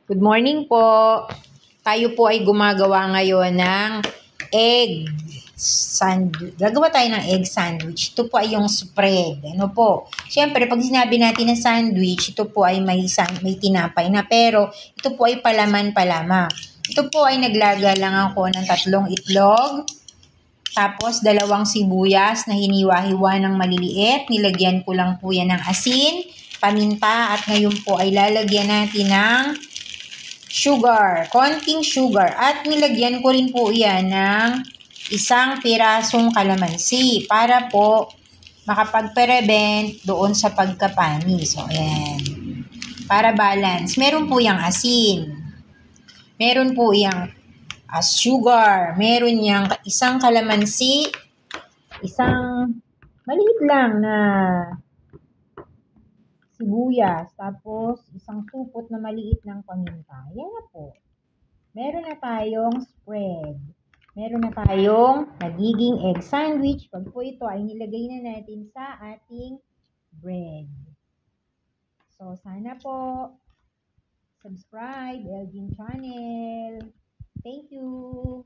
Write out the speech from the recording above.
Good morning po. Tayo po ay gumagawa ngayon ng egg sandwich. Gagawa tayo ng egg sandwich. Ito po ay yung spread. Ano po? Siyempre, pag sinabi natin na sandwich, ito po ay may tinapay na. Pero, ito po ay palaman pa lamang. Ito po ay naglaga lang ako ng 3 itlog. Tapos, 2 sibuyas na hiniwa-hiwa ng maliliit. Nilagyan ko lang po yan ng asin, paminta, at ngayon po ay lalagyan natin ng sugar, konting sugar. At nilagyan ko rin po yan ng 1 pirasong kalamansi para po makapag-prevent doon sa pagkapanis. So, ayan. Para balance. Meron po yung asin. Meron po yung sugar. Meron yung 1 kalamansi. 1 maliit lang na sibuyas, tapos 1 supot na maliit ng paminta. Yan na po. Meron na tayong spread. Meron na tayong nagiging egg sandwich. Pag po ito ay nilagay na natin sa ating bread. So, sana po subscribe Elgin Channel. Thank you.